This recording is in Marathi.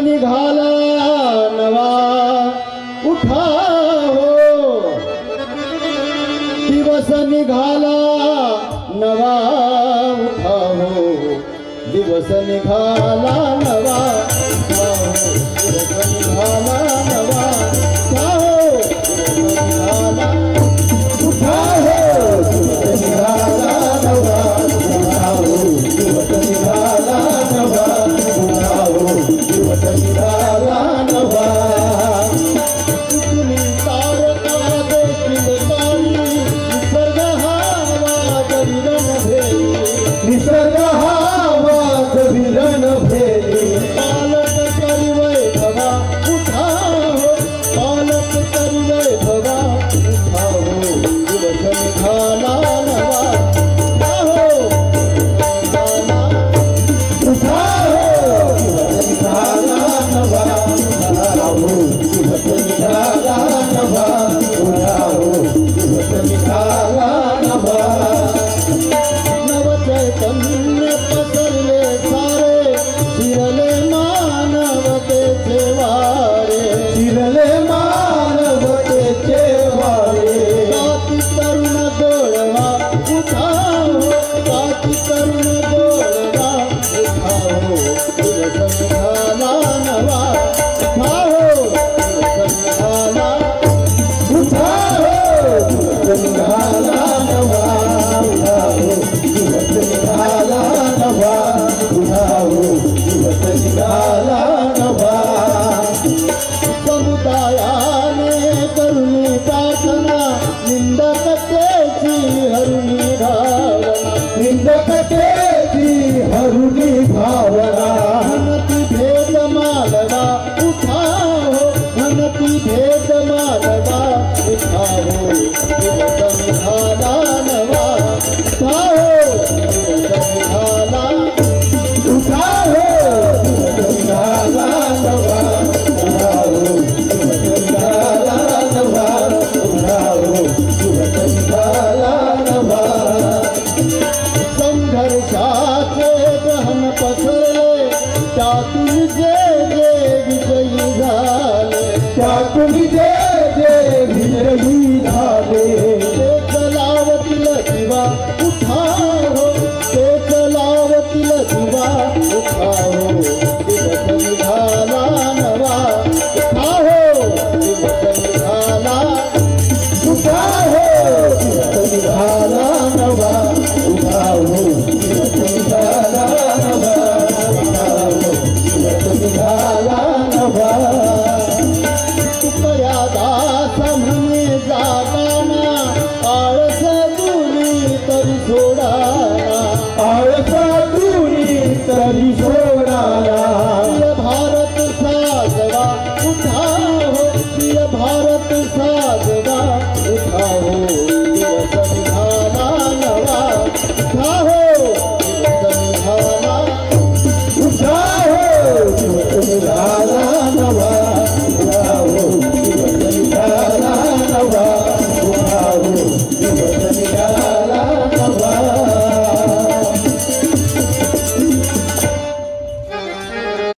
निघाला नवा उठा हो, दिवस निघाला नवा उठा हो, दिवस निघाला नवा उठा हो, दिवस निघाला नवा उठा हो, दिवस निघाला उठा हो, दिवस निघाला नवा उठा हो, दिवस निघाला नवा उठा हो, दिवस निघाला नवा। तुम्ही तारका देखील तारी निसर्ग हा वाद विलन भेदी, निसर्ग हा वाद विलन भेदी, पालक करी वैभवा उठा हो, पालक करी वैभवा उठा हो, दिवस निघाला नवा उठा हो, उठा हो, दिवस निघाला नवा उठा हो, दिवस निघाला नवा उठा हो, दिवस निघाला नवा। नव चैतन्य पसरले सारे, शिरले मानवतेचे वारे, शिरले मानवतेचे वारे, काती तरुण गोळवा उठा हो, काती तरुण गोळवा उठा हो, दिवस निघाला नवा उठा हो, दिवस निघाला उठा हो, दिवस निघाला नवा उठा हो, दिवस निघाला नवा उठा हो, दिवस निघाला नवा। समुदायाने करुणी प्रार्थना, निंदकतेची हरुणी भावना, निंदकतेची हरुणी भावना, म्हणती भेद मानवा उठा हो, म्हणती भेद मानवा उठा हो, दिवस निघाला नवा उठा हो, दिवस निघाला उठा हो, दिवस निघाला नवा उठा हो, दिवस निघाला नवा उठा हो, दिवस निघाला नवा। संघर्षाचे गहन पसरले, त्यातून जे जे विजयी झाले, त्यातून जे जे विजयी झाले, तेच लावतील दिवा उठा हो, तेच लावतील दिवा उठा हो, दिवस निघाला नवा उठा हो, दिवस निघाला उठा हो, दिवस निघाला नवा उठा हो, दिवस निघाला नवा उठा हो, दिवस निघाला नवा। तुकया दास म्हणे जाताना, आळस दुरी तरी सोडाना, आळस दुरी तरी सोडाना, प्रिय भारत साजवा उठा हो, प्रिय भारत साजवा उठा हो,